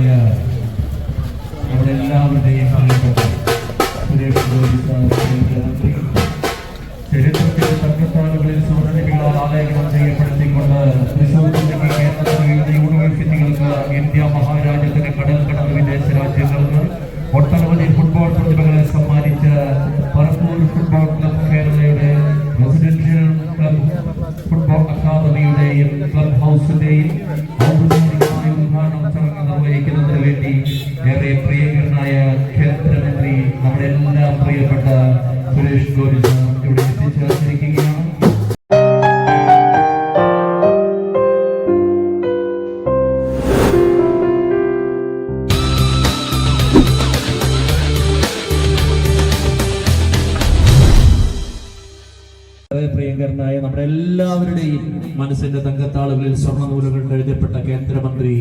പ്രിയങ്കരനായ നമ്മുടെ എല്ലാവരുടെയും ചരിത്രത്തിന്റെ തർക്കത്താളുകളിൽ സുവർണലിപികളാൽ ആലേഖനം ചെയ്യപ്പെടുത്തിക്കൊണ്ട് തൃശൂർ ജില്ലയ്ക്ക് കേരളത്തിലെ വിവിധ യൂണിവേഴ്സിറ്റികൾക്ക് ഇന്ത്യ മഹാരാജ്യത്തിന് കടൽ കടന്ന് വിദേശ രാജ്യങ്ങൾക്ക് ഒട്ടനവധി ഫുട്ബോൾ പ്രതിഭകളെ സമ്മാനിച്ച പറപ്പൂർ ഫുട്ബോൾ ക്ലബ് കേരളയുടെ റെസിഡൻഷ്യൽ ക്ലബ് ഫുട്ബോൾ അക്കാദമിയുടെയും ക്ലബ് ഹൗസിന്റെയും ഔപചാരികമായ ഉദ്ഘാടന ചടങ്ങ് നിർവഹിക്കുന്നതിന് വേണ്ടി ഏറെ പ്രിയങ്കരനായ കേന്ദ്രമന്ത്രി നമ്മുടെ എല്ലാം പ്രിയപ്പെട്ട സുരേഷ് ഗോപി ഇവിടെ എത്തിച്ചേർന്നിരിക്കുകയാണ്. പ്രിയങ്കരനായ നമ്മുടെ എല്ലാവരുടെയും മനസ്സിന്റെ തങ്കത്താളുകളിൽ സ്വർണ്ണനൂലുകൾ എഴുതപ്പെട്ട കേന്ദ്രമന്ത്രി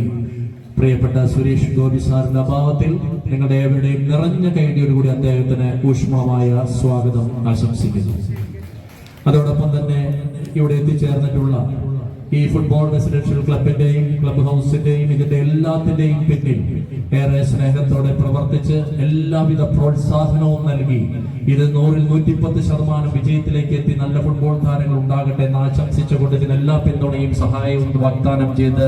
പ്രിയപ്പെട്ട സുരേഷ് ഗോപി സാറിന്റെ അഭാവത്തിൽ നിങ്ങളുടെ എവരുടെയും നിറഞ്ഞ കൈയോടുകൂടി അദ്ദേഹത്തിന് ഊഷ്മമായ സ്വാഗതം ആശംസിക്കുന്നു. അതോടൊപ്പം തന്നെ ഇവിടെ എത്തിച്ചേർന്നിട്ടുള്ള ഈ ഫുട്ബോൾ റെസിഡൻഷ്യൽ ക്ലബിന്റെയും ക്ലബ് ഹൗസിന്റെയും ഇതിന്റെ എല്ലാത്തിന്റെയും പിന്നിൽ ഏറെ സ്നേഹത്തോടെ പ്രവർത്തിച്ച് എല്ലാവിധ പ്രോത്സാഹനവും നൽകി ഇത് 100-110% വിജയത്തിലേക്ക് എത്തി നല്ല ഫുട്ബോൾ താരങ്ങൾ ഉണ്ടാകട്ടെ എന്ന് ആശംസിച്ചുകൊണ്ട് ഇതിനെല്ലാ പിന്തുണയും സഹായവും വാഗ്ദാനം ചെയ്ത്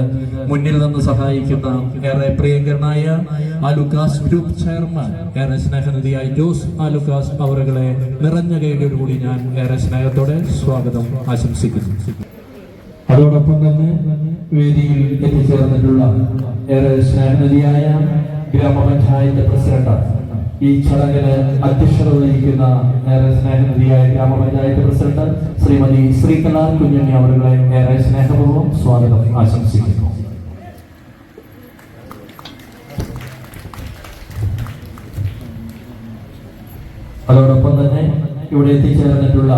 മുന്നിൽ നിന്ന് സഹായിക്കുന്ന ഏറെ പ്രിയങ്കരനായ ആലുക്കാസ് ഗ്രൂപ്പ് ചെയർമാൻ ഏറെ സ്നേഹനിധിയായ ജോസ് ആലുക്കാസ് അവരുകളെ നിറഞ്ഞ കൈയോടുകൂടി ഞാൻ ഏറെ സ്നേഹത്തോടെ സ്വാഗതം ആശംസിക്കുന്നു. അതോടൊപ്പം തന്നെ വേദിയിൽ എത്തിച്ചേർന്നിട്ടുള്ള ഏറെ സ്നേഹനിധിയായ ഗ്രാമപഞ്ചായത്ത് പ്രസിഡന്റ്, ഈ ചടങ്ങിന് അധ്യക്ഷത വഹിക്കുന്ന ഏറെ സ്നേഹനിധിയായ ഗ്രാമപഞ്ചായത്ത് പ്രസിഡന്റ് ശ്രീമതി ശ്രീകല കുഞ്ഞണ്ണി അവരുകളെ ഏറെ സ്നേഹപൂർവ്വം സ്വാഗതം ആശംസിക്കുന്നു. അതോടൊപ്പം തന്നെ ഇവിടെ എത്തിച്ചേർന്നിട്ടുള്ള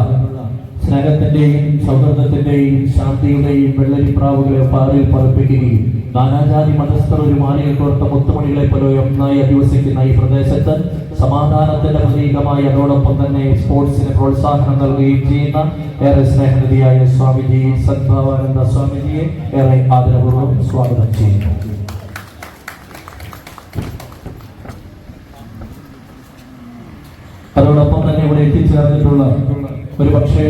സ്നേഹത്തിന്റെയും സൗഹൃദത്തിന്റെയും ശാന്തിയുടെയും വെള്ളരിപ്രാവുകളെ പാറിൽ പറപ്പിക്കുകയും നാനാജാതി മതസ്ഥർ ഒരു മാലയിൽ കോർത്ത മുത്തുമണികളെ പോലെ ഒന്നായി അധിവസിക്കുന്ന ഈ പ്രദേശത്ത് സമാധാനത്തിന്റെ പ്രതീകമായി അതോടൊപ്പം തന്നെ സ്പോർട്സിന് പ്രോത്സാഹനം നൽകുകയും ചെയ്യുന്ന ഏറെ സ്നേഹനിധിയായ സ്വാമിജി സദ്ഭാവാനന്ദ സ്വാമിജിയെ ഏറെ ആദരപൂർവ്വം സ്വാഗതം ചെയ്യുന്നു. അതോടൊപ്പം തന്നെ ഇവിടെ എത്തിച്ചേർന്നിട്ടുള്ള ഒരുപക്ഷെ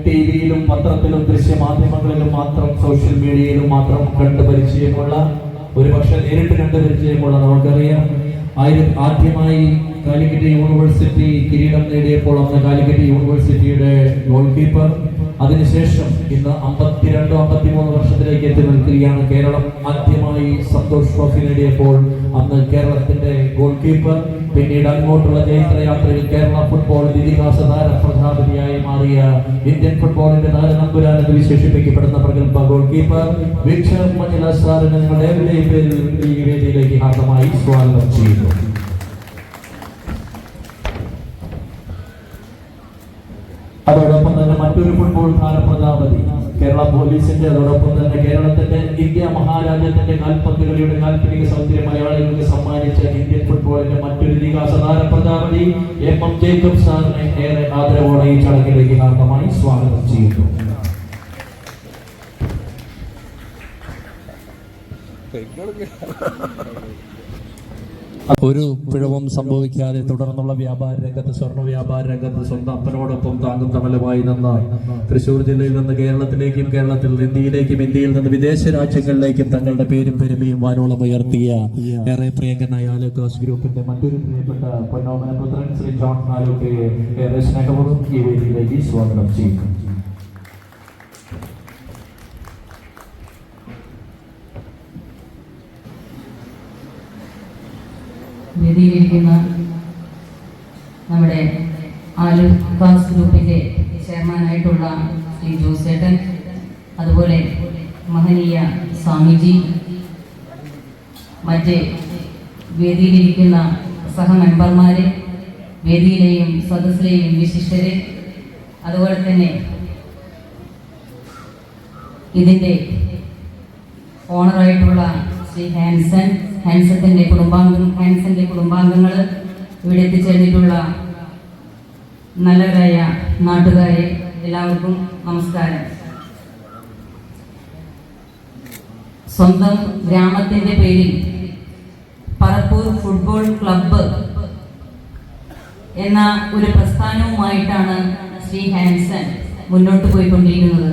ടിവിയിലും പത്രത്തിലും ദൃശ്യമാധ്യമങ്ങളിലും മാത്രം സോഷ്യൽ മീഡിയയിലും മാത്രം കണ്ടു പരിചയമുള്ള ഒരുപക്ഷെ നേരിട്ട് കണ്ടു പരിചയമുള്ള നമുക്കറിയാം ആദ്യമായി കാലിക്കറ്റ് യൂണിവേഴ്സിറ്റി കിരീടം നേടിയപ്പോൾ അന്ന് കാലിക്കറ്റ് യൂണിവേഴ്സിറ്റിയുടെ ഗോൾ കീപ്പർ, അതിനുശേഷം ഇന്ന് 52-53 വർഷത്തിലേക്ക് എത്തി നിൽക്കുകയാണ്. കേരളം ആദ്യമായി സന്തോഷ് ട്രോഫി നേടിയപ്പോൾ അന്ന് കേരളത്തിന്റെ ഗോൾ കീപ്പർ, പിന്നീട് അങ്ങോട്ടുള്ള ജൈത്രയാത്രയിൽ കേരള ഫുട്ബോൾ ഇതിഹാസ താരപ്രധാപതിയായി മാറിയ ഇന്ത്യൻ ഫുട്ബോളിന്റെ താരനമ്പുരാൻ എന്ന് വിശേഷിപ്പിക്കപ്പെടുന്ന പ്രഗത്ഭ ഗോൾ കീപ്പർ വിക്ഷർ മഞ്ഞില സാറിന് നിങ്ങളുടെ ഏവരുടെയും പേരിൽ ഈ വേദിയിലേക്ക് ഹാർദമായി സ്വാഗതം ചെയ്യുന്നു. അതോടൊപ്പം തന്നെ മറ്റൊരു ഫുട്ബോൾ താരപ്രതാപതി കേരള പോലീസിന്റെ, അതോടൊപ്പം തന്നെ കേരളത്തിന്റെ ഇന്ത്യ മഹാരാജ്യത്തിന്റെ കാൽപന്തുകളിയുടെ കാൽപ്പനിക സൗന്ദര്യം മലയാളികൾക്ക് സമ്മാനിച്ച ഇന്ത്യൻ ഫുട്ബോളിന്റെ മറ്റൊരു ഇതിഹാസ താരപ്രതാപതി എം ജേക്കബ് സാറിനെ ഏറെ ആദരവോടെ ഈ ചടങ്ങിലേക്ക് ഹാർദമായി സ്വാഗതം ചെയ്യുന്നു. ഒരു പിഴവും സംഭവിക്കാതെ തുടർന്നുള്ള വ്യാപാര രംഗത്ത്, സ്വർണ്ണ വ്യാപാര രംഗത്ത് സ്വന്തം അപ്പനോടൊപ്പം താങ്ങും തണലുമായി നിന്ന് തൃശൂർ ജില്ലയിൽ നിന്ന് കേരളത്തിലേക്കും, കേരളത്തിൽ ഇന്ത്യയിലേക്കും, ഇന്ത്യയിൽ നിന്ന് വിദേശ രാജ്യങ്ങളിലേക്കും തങ്ങളുടെ പേരും പെരുമയും വാനോളം ഉയർത്തിയ ഏറെ പ്രിയങ്കരനായ ആലുക്കാസ് ഗ്രൂപ്പിന്റെ മറ്റൊരു പ്രിയപ്പെട്ട പൊന്നോമന പുത്രൻ ശ്രീ ജോൺ ആലുക്കയെ ഏറെ സ്നേഹപൂർവ്വം ഈ വേദിയിലേക്ക് സ്വാഗതം ചെയ്യുന്നു. വേദിയിലിരിക്കുന്ന നമ്മുടെ ആലുക്കാസ് ഗ്രൂപ്പിന്റെ ചെയർമാനായിട്ടുള്ള ശ്രീ ജോസേട്ടൻ, അതുപോലെ മഹനീയ സ്വാമിജി, മറ്റ് വേദിയിലിരിക്കുന്ന സഹമെമ്പർമാരെ, വേദിയിലെയും സദസ്സിലെയും വിശിഷ്ടരെ, അതുപോലെ തന്നെ ഇതിൻ്റെ ഓണറായിട്ടുള്ള ശ്രീ ഹാൻസന്റെ കുടുംബാംഗങ്ങൾ, ഇവിടെ എത്തിച്ചേർന്നിട്ടുള്ള നല്ലവരായ നാട്ടുകാരെ, എല്ലാവർക്കും നമസ്കാരം. സ്വന്തം ഗ്രാമത്തിന്റെ പേരിൽ പറപ്പൂർ ഫുട്ബോൾ ക്ലബ്ബ് എന്ന ഒരു പ്രസ്ഥാനവുമായിട്ടാണ് ശ്രീ ഹാൻസൻ മുന്നോട്ട് പോയിക്കൊണ്ടിരിക്കുന്നത്.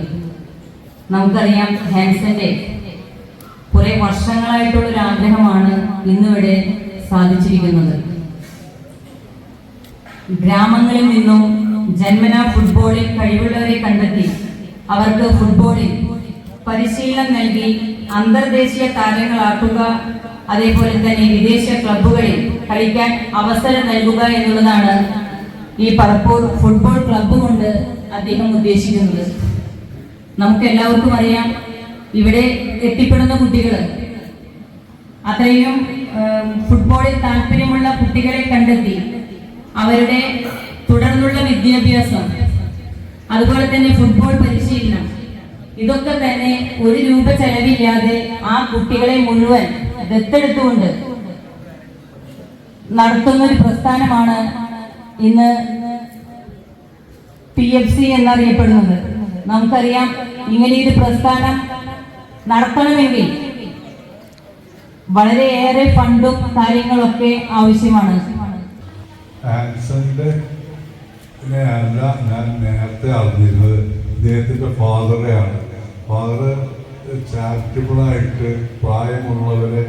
നമുക്കറിയാം, ഹാൻസന്റെ കുറെ വർഷങ്ങളായിട്ടുള്ളൊരു ആഗ്രഹമാണ് ഇന്നിവിടെ സാധിച്ചിരിക്കുന്നത്. ഗ്രാമങ്ങളിൽ നിന്നും ജന്മനാ ഫുട്ബോളിൽ കഴിവുള്ളവരെ കണ്ടെത്തി അവർക്ക് ഫുട്ബോളിൽ പരിശീലനം നൽകി അന്തർദേശീയ താരങ്ങളാക്കുക, അതേപോലെ തന്നെ വിദേശ ക്ലബ്ബുകളിൽ കളിക്കാൻ അവസരം നൽകുക എന്നുള്ളതാണ് ഈ പറപ്പൂർ ഫുട്ബോൾ ക്ലബ്ബ് കൊണ്ട് അദ്ദേഹം ഉദ്ദേശിക്കുന്നത്. നമുക്ക് എല്ലാവർക്കും അറിയാം, ഇവിടെ എത്തിപ്പെടുന്ന കുട്ടികൾ അത്രയും ഫുട്ബോളിൽ താല്പര്യമുള്ള കുട്ടികളെ കണ്ടെത്തി അവരുടെ തുടർന്നുള്ള വിദ്യാഭ്യാസം, അതുപോലെ തന്നെ ഫുട്ബോൾ പരിശീലനം, ഇതൊക്കെ തന്നെ ഒരു രൂപ ചെലവില്ലാതെ ആ കുട്ടികളെ മുഴുവൻ ദത്തെടുത്തുകൊണ്ട് നടത്തുന്ന ഒരു പ്രസ്ഥാനമാണ് ഇന്ന് PFC എന്നറിയപ്പെടുന്നത്. നമുക്കറിയാം, ഇങ്ങനെയൊരു പ്രസ്ഥാനം നടത്തണമെങ്കിൽ വളരെയേറെ ഫണ്ടും കാര്യങ്ങളൊക്കെ ആവശ്യമാണ്. അല്ല, ഞാൻ നേരത്തെ അറിഞ്ഞിരുന്നത് ഇദ്ദേഹത്തിൻ്റെ ഫാദറെയാണ്. ഫാദർ ചാരിറ്റബിളായിട്ട് പ്രായമുള്ളവരെ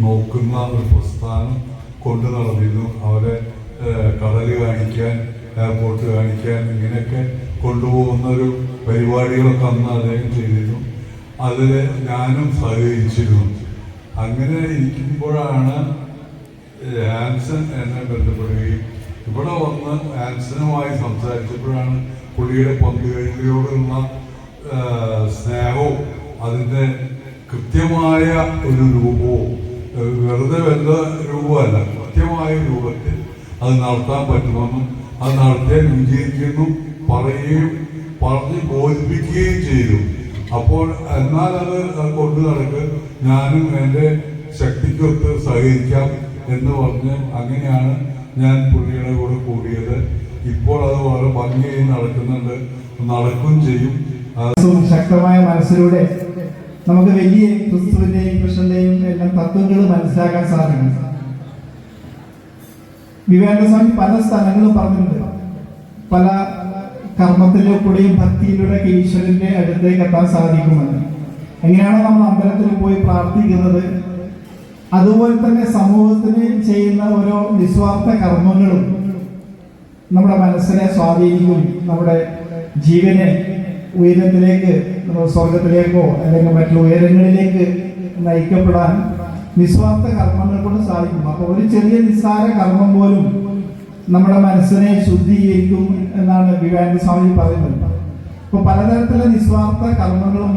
നോക്കുന്ന ഒരു പ്രസ്ഥാനം കൊണ്ടു നടന്നിരുന്നു. അവരെ കടൽ കാണിക്കാൻ, എയർപോർട്ട് കാണിക്കാൻ, ഇങ്ങനെയൊക്കെ കൊണ്ടുപോകുന്ന ഒരു പരിപാടികളൊക്കെ അന്ന് അദ്ദേഹം ചെയ്തിരുന്നു. അതിൽ ഞാനും സഹകരിച്ചിരുന്നു. അങ്ങനെ ഇരിക്കുമ്പോഴാണ് ഹാൻസൻ എന്നെ ബന്ധപ്പെടുകയും ഇവിടെ വന്ന് ഹാൻസനുമായി സംസാരിച്ചപ്പോഴാണ് പുള്ളിയുടെ പങ്കുകളിയോടുള്ള സ്നേഹവും അതിൻ്റെ കൃത്യമായ ഒരു രൂപവും, വെറുതെ വല്ല രൂപമല്ല, കൃത്യമായ രൂപത്തിൽ അത് നടത്താൻ പറ്റുമെന്നും അത് നടത്തിയാൽ വിജയിക്കുന്നു പറയുകയും പറഞ്ഞ് ബോധിപ്പിക്കുകയും ചെയ്തു. അപ്പോൾ എന്നാൽ അത് കൊണ്ടു നടക്ക്, ഞാനും എൻ്റെ ശക്തിക്കൊത്ത് സഹകരിക്കാം എന്ന് പറഞ്ഞ് അങ്ങനെയാണ് ഞാൻ പുള്ളിയുടെ കൂടെ കൂടിയത്. ഇപ്പോൾ അത് വളരെ ഭംഗിയായി നടക്കുന്നുണ്ട്, നടക്കുകയും ചെയ്യും. ശക്തമായ മനസ്സിലൂടെ നമുക്ക് വലിയ ക്രിസ്തുവിന്റെയും കൃഷ്ണന്റെയും എല്ലാം തത്വങ്ങൾ മനസ്സിലാക്കാൻ സാധിക്കും. വിവേകാനന്ദസ്വാമി പല സ്ഥലങ്ങളും പറഞ്ഞിട്ടുണ്ട്, പല കർമ്മത്തിലൂടെയും ഭക്തിയിലൂടെ ഈശ്വരന്റെ അടുത്തേക്ക് എത്താൻ സാധിക്കുമെന്ന്. എങ്ങനെയാണോ നമ്മൾ അമ്പലത്തിൽ പോയി പ്രാർത്ഥിക്കുന്നത്, അതുപോലെ തന്നെ സമൂഹത്തിന് ചെയ്യുന്ന ഓരോ നിസ്വാർത്ഥ കർമ്മങ്ങളും നമ്മുടെ മനസ്സിനെ സ്വാധീനിക്കും, നമ്മുടെ ജീവനെ ഉയരത്തിലേക്ക്, സ്വർഗത്തിലേക്കോ അല്ലെങ്കിൽ മറ്റുള്ള ഉയരങ്ങളിലേക്ക് നയിക്കപ്പെടാൻ നിസ്വാർത്ഥ കർമ്മങ്ങൾ കൊണ്ട് സാധിക്കും. അപ്പോൾ ഒരു ചെറിയ നിസ്സാര കർമ്മം പോലും നമ്മുടെ മനസ്സിനെ ശുദ്ധീകരിക്കും എന്നാണ് വിവേകാനന്ദ സ്വാമി പറയുന്നത്. അപ്പോൾ പലതരത്തിലുള്ള നിസ്വാർത്ഥ കർമ്മങ്ങളും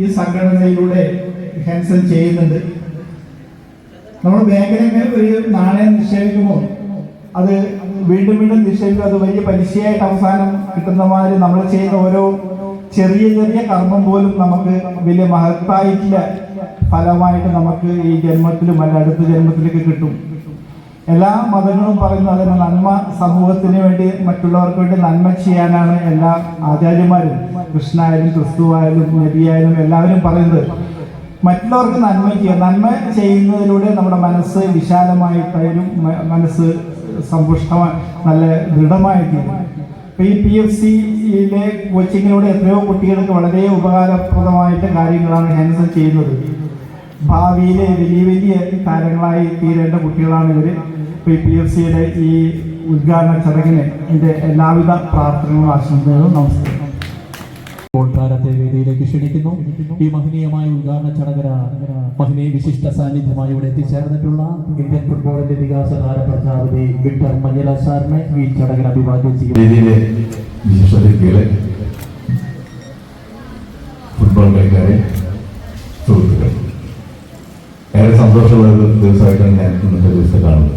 ഈ സംഘടനയിലൂടെ ഹാൻസൻ ചെയ്യുന്നുണ്ട്. നമ്മൾ ബാങ്കിലൊക്കെ ഒരു നാണയം നിക്ഷേപിക്കുമ്പോൾ അത് വീണ്ടും വീണ്ടും നിക്ഷേപിക്കും, അത് വലിയ പലിശയായിട്ട് അവസാനം കിട്ടുന്ന മാതിരി നമ്മൾ ചെയ്യുന്ന ഓരോ ചെറിയ ചെറിയ കർമ്മം പോലും നമുക്ക് വലിയ മഹത്തായിട്ടുള്ള ഫലമായിട്ട് നമുക്ക് ഈ ജന്മത്തിലും അല്ല അടുത്ത ജന്മത്തിലേക്ക് കിട്ടും. എല്ലാ മതങ്ങളും പറയുന്നു അതിന് നന്മ, സമൂഹത്തിന് വേണ്ടി മറ്റുള്ളവർക്ക് വേണ്ടി നന്മ ചെയ്യാനാണ് എല്ലാ ആചാര്യന്മാരും, കൃഷ്ണായാലും ക്രിസ്തുവായാലും നബിയായാലും എല്ലാവരും പറയുന്നത് മറ്റുള്ളവർക്ക് നന്മ ചെയ്യുക. നന്മ ചെയ്യുന്നതിലൂടെ നമ്മുടെ മനസ്സ് വിശാലമായി തരും, മനസ്സ് സമ്പുഷ്ടമായി നല്ല ദൃഢമായി തീരും. ഇപ്പം ഈ PFCയിലെ കോച്ചിങ്ങിലൂടെ എത്രയോ കുട്ടികൾക്ക് വളരെ ഉപകാരപ്രദമായിട്ട് കാര്യങ്ങളാണ് ഹാൻസൻ ചെയ്യുന്നത്. ഭാവിയിലെ വലിയ വലിയ താരങ്ങളായി തീരേണ്ട കുട്ടികളാണ് ഇവർ. ഇപ്പോൾ ഈ PFCയുടെ ഈ ഉദ്ഘാടന ചടങ്ങിന് എൻ്റെ എല്ലാവിധ പ്രാർത്ഥനകളും ആശംസകളും. നമസ്കാരം. താരത്തെ വേദിയിലേക്ക് ക്ഷണിക്കുന്നു. ഈ മഹനീയമായ ഉദ്ഘാടന ചടങ്ങിന് മഹനീയ വിശിഷ്ട സാന്നിധ്യമായി ഇവിടെ എത്തിച്ചേർന്നിട്ടുള്ള ഇന്ത്യൻ ഫുട്ബോളിന്റെ വികാസ താര പ്രജാപതി വിക്ടർ മഞ്ഞല സാറിനെ ഈ ചടങ്ങിന് അഭിവാദ്യം ചെയ്യും. വിശിഷ്ട ഫുട്ബോൾ കളിക്കാരെ, സുഹൃത്തുക്കൾ, ഏറെ സന്തോഷമുള്ള ഒരു ദിവസമായിട്ടാണ് ഞാൻ ഇന്നത്തെ ദിവസത്തെ കാണുന്നത്.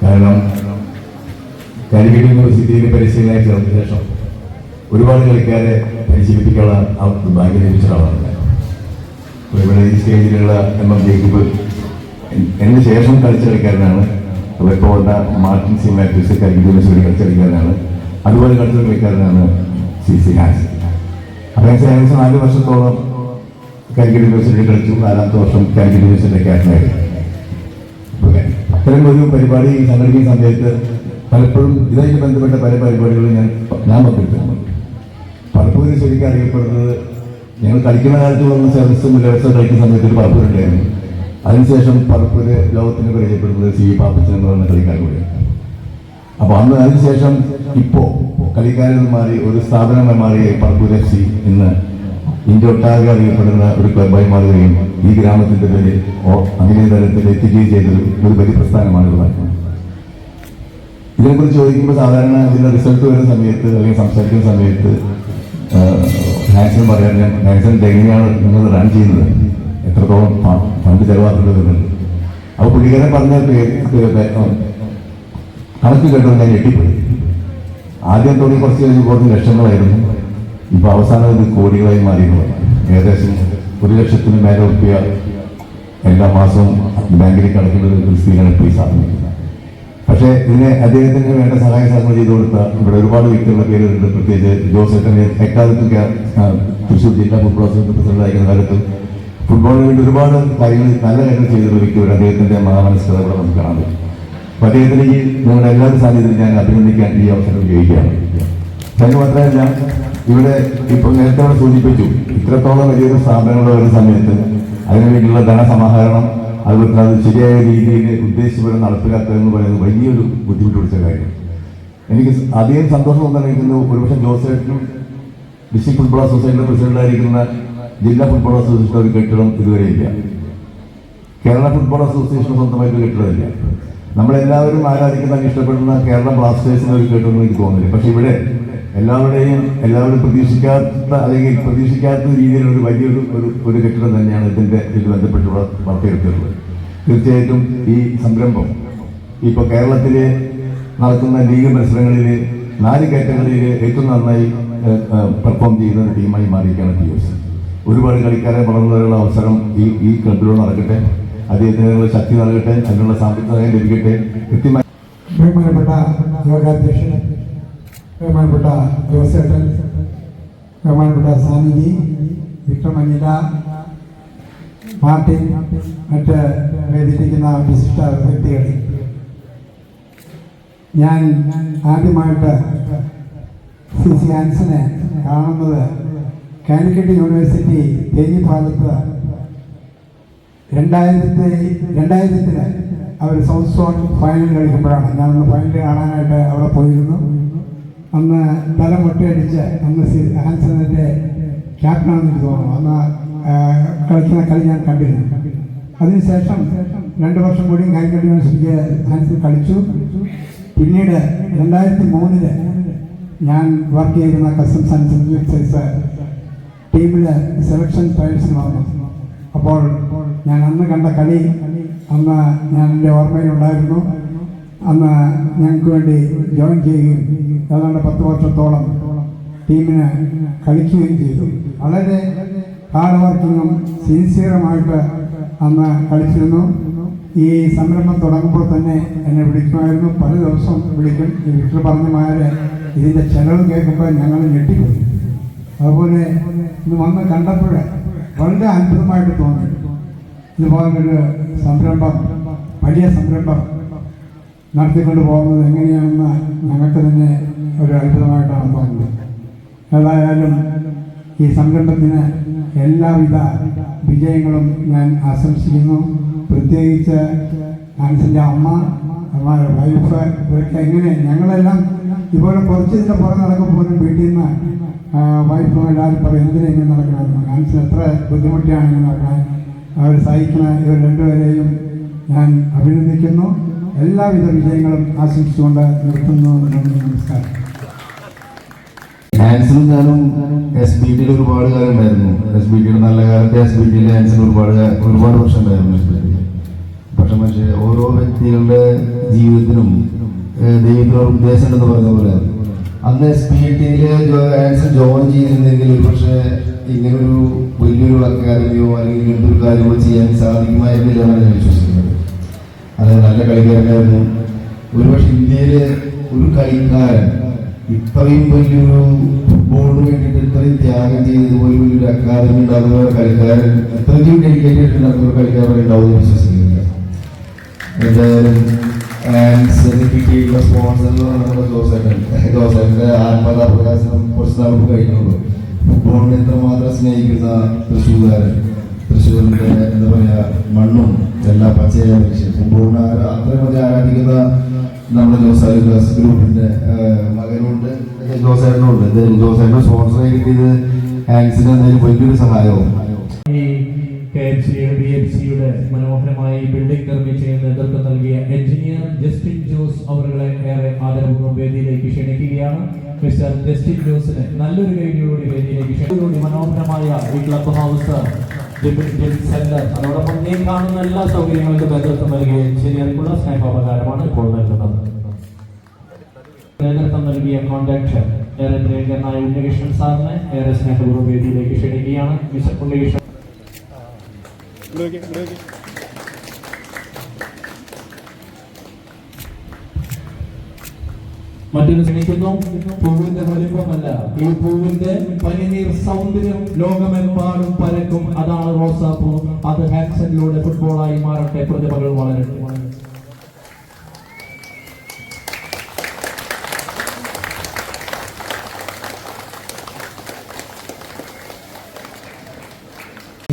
കാരണം കാലിക്കറ്റ് യൂണിവേഴ്സിറ്റിയിൽ പരിശീലനമായി ചേർന്ന ശേഷം ഒരുപാട് കളിക്കാരെ പരിശീലിപ്പിക്കാനുള്ള അവർക്ക് ഭാഗ്യം ലഭിച്ച ഒരാളാണ് ഞാൻ. ഇവിടെ ഈ സ്റ്റേജിലുള്ള MM ജേക്കബ് എന്നെ ശേഷം കളിച്ച കളിക്കാരനാണ്. ഇപ്പോൾ Martin C Mathews Calicut university കളിച്ച കളിക്കാരനാണ്. അതുപോലെ കളിച്ച കളിക്കാരനാണ് CC ഹാൻസൻ. അദ്ദേഹം ഏകദേശം 4 വർഷത്തോളം കാലിക്കറ്റ് യൂണിവേഴ്സിറ്റി കളിച്ചു. 4ാമത്തെ വർഷം കാലിക്കറ്റ് യൂണിവേഴ്സിറ്റിയുടെ ക്യാപ്റ്റനായിരുന്നു. അത്തരം ഒരു പരിപാടി സംഘടിപ്പിക്കുന്ന സമയത്ത് പലപ്പോഴും ഇതായിട്ട് ബന്ധപ്പെട്ട പല പരിപാടികളും ഞാൻ പങ്കെടുത്തിട്ടുണ്ട്. പലപ്പോഴും ശരിക്കും അറിയപ്പെടുന്നത് ഞങ്ങൾ കളിക്കുന്ന കാലത്ത് വന്ന സർവീസും ഉല്ലാസം കളിക്കുന്ന സമയത്ത് ഒരു പറപ്പൂരുണ്ടായിരുന്നു. അതിനുശേഷം പറപ്പൂര് ലോകത്തിന് പരിചയപ്പെടുന്നത് സി പാപ്പച്ചൻ എന്ന് പറയുന്ന കളിക്കാരൻ കൂടിയാണ്. അപ്പോൾ അന്ന് അതിനുശേഷം ഇപ്പോൾ കളിക്കാരിൽ മാറി ഒരു സ്ഥാപനമായി മാറിയ പറപ്പൂർ FC ഇന്ന് ഇന്ത്യ ഒട്ടാകെ അറിയപ്പെടുന്ന ഒരു ക്ലബായി മാറുകയും ഈ ഗ്രാമത്തിന്റെ പേര് അങ്ങനെ തലത്തിൽ എത്തിക്കുകയും ചെയ്തൊരു ഒരു വലിയ പ്രസ്ഥാനമാണ് ഇത് നടക്കുന്നത്. ഇതിനെക്കുറിച്ച് ചോദിക്കുമ്പോൾ സാധാരണ ഇതിന്റെ റിസൾട്ട് വരുന്ന സമയത്ത് അല്ലെങ്കിൽ സംസാരിക്കുന്ന സമയത്ത് ഹാൻസൺ പറയാൻ ഹാൻസൺ എങ്ങനെയാണ് നിങ്ങൾ റൺ ചെയ്യുന്നത്, എത്രത്തോളം ഫണ്ട് ചെലവാക്കേണ്ടതുണ്ട്. അപ്പോൾ പുള്ളിക്കാരൻ പറഞ്ഞ കണക്ക് കേട്ടത് ഞാൻ ഞെട്ടിപ്പോയി. ആദ്യം തുടങ്ങി കുറച്ച് കഴിഞ്ഞപ്പോൾ ലക്ഷങ്ങളായിരുന്നു, ഇപ്പൊ അവസാനം ഇത് കോടികളായി മാറിയിട്ടുള്ളത്. ഏകദേശം 1 ലക്ഷത്തിന് മേലെ റുപ്യ എല്ലാ മാസവും ബാങ്കിലേക്ക് അടയ്ക്കേണ്ട ഒരു സ്ഥിതിയാണ് ഇപ്പോൾ ഈ സാധനം. പക്ഷേ ഇതിന് അദ്ദേഹത്തിന് വേണ്ട സഹായ സഹകരണം ചെയ്തു കൊടുത്ത ഇവിടെ ഒരുപാട് വ്യക്തികളുടെ പേരുണ്ട്. പ്രത്യേകിച്ച് ജോസേട്ടനെ എക്കാലത്ത് തൃശ്ശൂർ ജില്ലാ ഫുട്ബോൾ അസോസിയേഷൻ പ്രസിഡന്റ് ആയിരിക്കുന്ന കാലത്ത് ഫുട്ബോളിന് വേണ്ടി ഒരുപാട് കാര്യങ്ങൾ നല്ല കാര്യങ്ങൾ ചെയ്തിട്ടുള്ള വ്യക്തികൾ അദ്ദേഹത്തിന്റെ മഹാമനസ്കത ഇവിടെ നമുക്ക് കാണാൻ പറ്റും. അപ്പോൾ അദ്ദേഹത്തിന് ഈ നിങ്ങളുടെ എല്ലാവരും സാന്നിധ്യത്തിൽ ഞാൻ അഭിനന്ദിക്കാൻ ഈ അവസരം ഉപയോഗിക്കുകയാണ്. അതിന് മാത്രമല്ല, ഇവിടെ ഇപ്പോൾ നേരത്തെ അവിടെ സൂചിപ്പിച്ചു, ഇത്രത്തോളം വലിയൊരു സ്ഥാപനങ്ങൾ വരുന്ന സമയത്ത് അതിനുവേണ്ടിയുള്ള ധനസമാഹരണം, അതുപോലെ അത് ശരിയായ രീതിയിൽ ഉദ്ദേശിച്ചപോലെ നടപ്പിലാക്കുക എന്ന് പറയുന്നത് വലിയൊരു ബുദ്ധിമുട്ട് പിടിച്ച കാര്യം. എനിക്ക് അധികം സന്തോഷം തോന്നിയിരിക്കുന്നു. ഒരുപക്ഷെ ജോസേട്ടനും ഡിസ്ട്രിക്ട് ഫുട്ബോൾ അസോസിയേഷന്റെ പ്രസിഡന്റായിരിക്കുന്ന ജില്ലാ ഫുട്ബോൾ അസോസിയേഷൻ ഒരു കെട്ടിടം ഇതുവരെ ഇല്ല. കേരള ഫുട്ബോൾ അസോസിയേഷന് സ്വന്തമായിട്ട് കെട്ടിടമില്ല. നമ്മളെല്ലാവരും ആരാധിക്കുന്ന ഇഷ്ടപ്പെടുന്ന കേരള ബ്ലാസ്റ്റേഴ്സിന് ഒരു കെട്ടിടം എനിക്ക് തോന്നുന്നില്ല. പക്ഷെ ഇവിടെ എല്ലാവരും പ്രതീക്ഷിക്കാത്ത അല്ലെങ്കിൽ പ്രതീക്ഷിക്കാത്ത രീതിയിലുള്ള ഒരു വലിയൊരു ഒരു കെട്ടിടം തന്നെയാണ് ഇതിൽ ബന്ധപ്പെട്ടുള്ള വളർത്തിയെടുത്തിട്ടുള്ളത്. തീർച്ചയായിട്ടും ഈ സംരംഭം ഇപ്പോൾ കേരളത്തിൽ നടക്കുന്ന ലീഗ് മത്സരങ്ങളിൽ 4 കാറ്റഗറിയിൽ ഏറ്റവും നന്നായി പെർഫോം ചെയ്യുന്ന ഒരു ടീമായി മാറിയിരിക്കുകയാണ് TFC. ഒരുപാട് കളിക്കാരെ വളർന്നു വരാനുള്ള അവസരം ഈ ക്ലബിലൂടെ നടക്കട്ടെ. അദ്ദേഹത്തിനുള്ള ശക്തി നൽകട്ടെ, അതിനുള്ള സാമ്പത്തിക സഹായം ലഭിക്കട്ടെ. കൃത്യമായി ബഹുമാനപ്പെട്ട യോഗാധ്യക്ഷൻ, ബഹുമാനപ്പെട്ട ജോസേട്ടൻ, ബഹുമാനപ്പെട്ട സ്വാമിജി, വിക്രം അനില, മാർട്ടിൻ, മറ്റ് വേദിയിരിക്കുന്ന വിശിഷ്ട വ്യക്തികൾ, ഞാൻ ആദ്യമായിട്ട് CC ഹാൻസനെ കാണുന്നത് കാലിക്കറ്റ് യൂണിവേഴ്സിറ്റി തേഞ്ഞിപ്പാലത്ത് 2000 അവർ സൗത്ത് സോൺ ഫൈനൽ കളിക്കുമ്പോഴാണ്. ഞാനൊന്ന് ഫൈനൽ കാണാനായിട്ട് അവിടെ പോയിരുന്നു. അന്ന് തല മുട്ടയടിച്ച് അന്ന് ഹാൻസണിൻ്റെ ക്യാപ്റ്റനാണെന്ന് എനിക്ക് തോന്നുന്നു. അന്ന് കളിക്കുന്ന കളി ഞാൻ കണ്ടിരുന്നു. അതിനുശേഷം 2 വർഷം കൂടി കാലിക്കറ്റ് യൂണിവേഴ്സിറ്റിക്ക് ഹാൻസൺ കളിച്ചു. പിന്നീട് 2003 ഞാൻ വർക്ക് ചെയ്യുന്ന കസ്റ്റംസ് ആൻഡ് സിവിൽ സപ്ലൈസ് ടീമിൽ സെലക്ഷൻ ട്രയൽസിന് വന്നു. അപ്പോൾ ഞാൻ അന്ന് കണ്ട കളി അന്ന് ഞാൻ എൻ്റെ ഓർമ്മയിലുണ്ടായിരുന്നു. അന്ന് ഞങ്ങൾക്ക് വേണ്ടി ജോയിൻ ചെയ്യുകയും ഏതാണ്ട് 10 വർഷത്തോളം ടീമിന് കളിക്കുകയും ചെയ്തു. വളരെ ഹാർഡ് വർക്കിങ്ങും സിൻസിയറുമായിട്ട് അന്ന് കളിച്ചിരുന്നു. ഈ സംരംഭം തുടങ്ങുമ്പോൾ തന്നെ എന്നെ വിളിക്കുമായിരുന്നു. പല ദിവസവും വിളിക്കും. വീട്ടിൽ പറഞ്ഞമാര് ഇതിൻ്റെ ചെലവ് കേൾക്കുമ്പോൾ ഞങ്ങൾ ഞെട്ടിപ്പോയി. അതുപോലെ ഇന്ന് വന്ന് കണ്ടപ്പോൾ വളരെ അത്ഭുതമായിട്ട് തോന്നി. ഇതുപോലൊരു സംരംഭം, വലിയ സംരംഭം നടത്തിക്കൊണ്ട് പോകുന്നത് എങ്ങനെയാണെന്ന് ഞങ്ങൾക്ക് തന്നെ ഒരു അത്ഭുതമായിട്ടാണ് തോന്നുന്നത്. ഏതായാലും ഈ സംരംഭത്തിന് എല്ലാവിധ വിജയങ്ങളും ഞാൻ ആശംസിക്കുന്നു. പ്രത്യേകിച്ച് ഹാൻസിൻ്റെ അമ്മ, അമ്മയുടെ വൈഫ്, ഇവരൊക്കെ എങ്ങനെ ഞങ്ങളെല്ലാം ഇതുപോലെ കുറച്ചിതിൻ്റെ പുറം നടക്കുമ്പോൾ പോലും വീട്ടിൽ നിന്ന് വൈഫും എല്ലാവരും പറയും എന്തിനെങ്ങനെ നടക്കണമെന്ന്. ഹാൻസിന് എത്ര ബുദ്ധിമുട്ടിയാണ് ഇങ്ങനെ നടക്കാൻ. അവർ സഹിക്കുന്ന ഇവർ രണ്ടുപേരെയും ഞാൻ അഭിനന്ദിക്കുന്നു. എല്ലാവിധ വിജയങ്ങളും ആശംസിച്ചുകൊണ്ട് നിർത്തുന്നു. നന്ദി, നമസ്കാരം. ഹാൻസനും ഞാനും SBTയിൽ ഒരുപാട് കാലം ഉണ്ടായിരുന്നു. SBTയുടെ നല്ല കാലത്തെ SBTയിൽ ഹാൻസൻ ഒരുപാട് വർഷം ഉണ്ടായിരുന്നു SBTയിൽ. പക്ഷെ ഓരോ വ്യക്തികളുടെ ജീവിതത്തിനും ദൈവത്തിനുള്ള ഉദ്ദേശം എന്ന് പറയുന്ന പോലെ അന്ന് SBTയിൽ ഹാൻസൻ ജോയിൻ ചെയ്തിരുന്നെങ്കിൽ പക്ഷേ ഇങ്ങനൊരു വലിയൊരു അക്കാദമിയോ അല്ലെങ്കിൽ ഇങ്ങനത്തെ ഒരു കാര്യമോ ചെയ്യാൻ സാധിക്കുമായിരുന്നില്ലെന്നാണ് ഞാൻ വിശ്വസിക്കുന്നത്. അത് നല്ല കളിക്കാരനായിരുന്നു. ഒരുപക്ഷെ ഇന്ത്യയിലെ ഒരു കളിക്കാരൻ ഇത്രയും വലിയൊരു ഫുട്ബോളിന് വേണ്ടിയിട്ട് ഇത്രയും ത്യാഗം ചെയ്തതുപോലെ വലിയൊരു അക്കാദമി ഉണ്ടാകുന്ന കളിക്കാരൻ, ഇത്രയും ഡെഡിക്കേറ്റഡ് ഉണ്ടാക്കുന്ന ഒരു കളിക്കാരൻ ഉണ്ടാവുമെന്ന് വിശ്വസിക്കുന്നില്ല. എന്തായാലും കിട്ടിയിട്ടുള്ള സ്പോൺസർ നമ്മുടെ ജോസേട്ടൻ്റെ ആത്മകഥാ പ്രകാശനം കുറച്ച് നാൾക്ക് കഴിഞ്ഞുള്ളൂ. ഫുട്ബോളിനെ എത്രമാത്രം സ്നേഹിക്കുന്ന തൃശ്ശൂർകാരൻ, തൃശ്ശൂരിൻ്റെ എന്താ പറയുക മണ്ണും എല്ലാ പച്ചയായ മനുഷ്യൻ, ഫുട്ബോളിനെ അത്രമതി ആരാധിക്കുന്ന നമ്മുടെ ജോസാലുക്കാസ് ഗ്രൂപ്പിൻ്റെ മകനുണ്ട്, ജോസേട്ടനുണ്ട്. ജോസേട്ടന് സ്പോൺസർ കിട്ടിയത് ഹാൻസിന് എന്തായാലും വലിയൊരു സഹായവും. ഈ KMC-യുടെ മനോഹരമായ ഈ ബിൽഡിംഗ് നിർമ്മിച്ചതിന് നേതൃത്വം നൽകിയ എഞ്ചിനീയർ ജസ്റ്റിൻ ജോസ് അവരുടെ ഏറെ ആദരപൂർവ്വം വേദിയിലേക്ക് ക്ഷണിക്കുകയാണ്. മിസ്റ്റർ ജസ്റ്റിൻ ജോസിന് നല്ലൊരു കൈയോടുകൂടി വേദിയിലേക്ക് ക്ഷണിച്ചുകൂടി മനോഹരമായ ഈ ക്ലബ് ഹൗസ് സെന്റർ അതോടൊപ്പം നീ കാണുന്ന എല്ലാ സൗകര്യങ്ങൾക്കും നേതൃത്വം നൽകിയ എഞ്ചിനീയർക്കുള്ള സ്നേഹോപകാരമാണ് ഇപ്പോൾ നൽകുന്നത്. നേതൃത്വം നൽകിയ കോൺട്രാക്ടർ ഏറെ പ്രിയങ്കരനായ ഉണ്ണികൃഷ്ണൻ സാറിനെ ഏറെ സ്നേഹപൂർവ്വം വേദിയിലേക്ക് ക്ഷണിക്കുകയാണ്. മിസ്റ്റർ ഉണ്ണികൃഷ്ണൻ മറ്റൊരു ക്ഷണിക്കുന്നു. പൂവിന്റെ വലിപ്പമല്ല, ഈ പൂവിന്റെ പനിനീർ സൗന്ദര്യം ലോകമെമ്പാടും പരക്കും. അതാണ് റോസാപ്പൂ. അത് ഹാൻസനിലൂടെ ഫുട്ബോളായി മാറട്ടെ. പ്രതിഭകൾ വളരട്ടെ.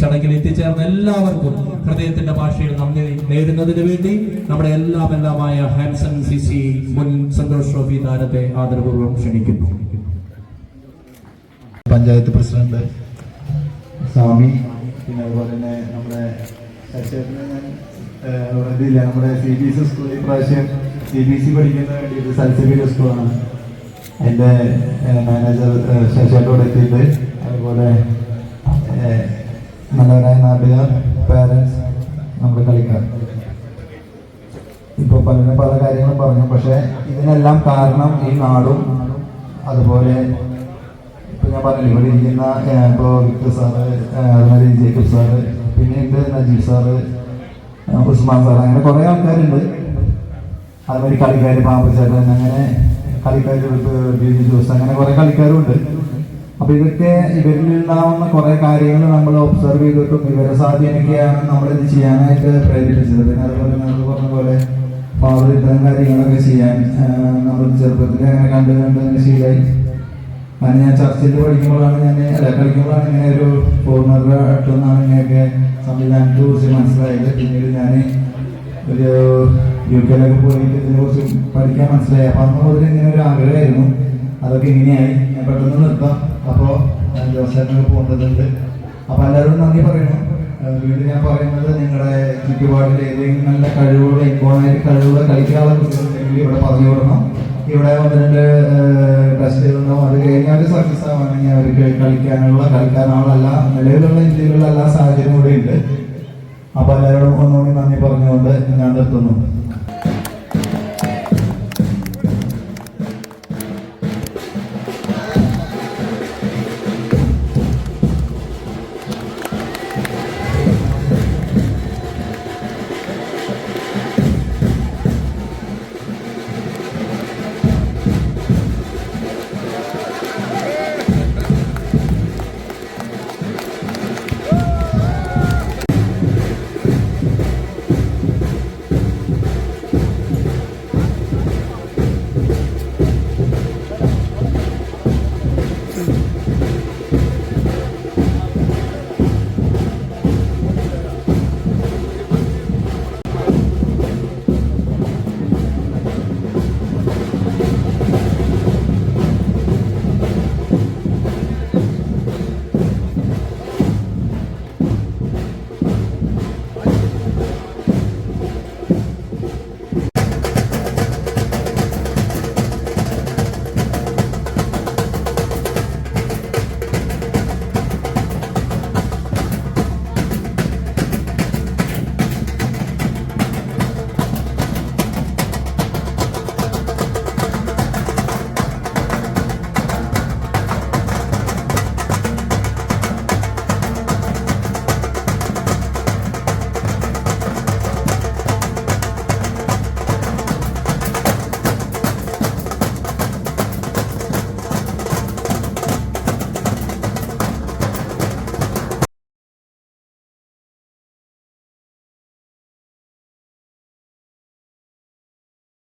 ചടങ്ങിൽ എത്തിച്ചേർന്ന എല്ലാവർക്കും ഹൃദയത്തിന്റെ ഭാഷയിൽ നന്ദി നേരുന്നതിന് വേണ്ടി നമ്മുടെ എല്ലാമായ ഹാൻസൺ CC മുൻ സന്തോഷ് ട്രോഫി താരത്തെ ആദരപൂർവ്വം ക്ഷണിക്കുന്നു. പഞ്ചായത്ത് പ്രസിഡന്റ് സ്വാമി, പിന്നെ അതുപോലെ തന്നെ നമ്മുടെ ഇതില്ല നമ്മുടെ CBSE സ്കൂൾ, ഈ പ്രാവശ്യം CBSE പഠിക്കുന്ന വേണ്ടിയിട്ട് സൽസബിയുടെ സ്കൂളാണ്. എൻ്റെ മാനേജർ ശശിയോട് എത്തിയിട്ട്, അതുപോലെ നല്ലവരായ നാട്ടുകാർ, പാരൻസ്, നമ്മുടെ കളിക്കാർ, ഇപ്പോൾ പലരും പല കാര്യങ്ങളും പറഞ്ഞു. പക്ഷേ ഇതിനെല്ലാം കാരണം ഈ നാടും, അതുപോലെ ഇപ്പോൾ ഞാൻ പറഞ്ഞില്ല ഇവിടെ ഇരിക്കുന്ന ഇപ്പോൾ വിക്ടർ സാറ്, അതുമാതിരി ജേക്കബ് സാറ്, പിന്നെ ഉണ്ട് നജീബ് സാറ്, ഉസ്മാൻ സാറ്, അങ്ങനെ കുറേ ആൾക്കാരുണ്ട്. അതുമാതിരി കളിക്കാർ പാമ്പച്ചേട്ടൻ, അങ്ങനെ കളിക്കാർ ബിജു ജോസ്, അങ്ങനെ കുറേ കളിക്കാരും ഉണ്ട്. അപ്പൊ ഇതൊക്കെ ഇവരിൽ ഉണ്ടാവുന്ന കുറെ കാര്യങ്ങൾ നമ്മൾ ഒബ്സർവ് ചെയ്തിട്ടും ഇവരെ സ്വാധീനിക്കുകയാണ് നമ്മളിത് ചെയ്യാനായിട്ട് പ്രേരിപ്പിച്ചത്. പിന്നെ അതുപോലെ നമ്മൾ പറഞ്ഞ പോലെ ഫാദർ ഇത്തരം കാര്യങ്ങളൊക്കെ ചെയ്യാൻ നമ്മൾ ചെറുപ്പത്തിൽ അങ്ങനെ കണ്ട് ശീലമായി. കാരണം ഞാൻ ചർച്ചിൽ പഠിക്കുമ്പോഴാണ് കളിക്കുമ്പോഴാണ് ഇങ്ങനെ ഒരു ഫോർമറുടെ അടുത്തുനിന്നാണ് ഇങ്ങനെയൊക്കെ സംവിധാനത്തെ കുറിച്ച് മനസ്സിലായത്. പിന്നീട് ഞാൻ ഒരു UK പോയിട്ട് ഇതിനെക്കുറിച്ച് പഠിക്കാൻ മനസ്സിലായി. അപ്പം അന്ന് മുതൽ ഇങ്ങനെ ഒരു ആഗ്രഹമായിരുന്നു. അതൊക്കെ ഇങ്ങനെയായി. ഞാൻ പെട്ടെന്ന് നിർത്താം. അപ്പോൾ ജോസേട്ടനൊക്കെ പോകേണ്ടതുണ്ട്. അപ്പോൾ എല്ലാവരും നന്ദി പറയുന്നു. വീണ്ടും ഞാൻ പറയുന്നത്, നിങ്ങളുടെ ചുറ്റുപാടിൽ ഏതെങ്കിലും നല്ല കഴിവുകൾ, ഇപ്പോഴായിട്ട് കഴിവുകൾ കളിക്കാനുള്ള കുട്ടികളുണ്ടെങ്കിൽ ഇവിടെ പറഞ്ഞു കൊടുക്കണം. ഇവിടെ 1-2 ടെസ്റ്റുകളുണ്ടാവും. അത് കഴിഞ്ഞാൽ സക്സസ് ആവുകയാണെങ്കിൽ അവർക്ക് കളിക്കാനുള്ള നിലവിലുള്ള ഇന്ത്യയിലുള്ള എല്ലാ സാഹചര്യവും കൂടെ ഉണ്ട്. അപ്പോൾ എല്ലാവരോടും ഒന്നുകൂടി നന്ദി പറഞ്ഞുകൊണ്ട് ഞാൻ നിർത്തുന്നു.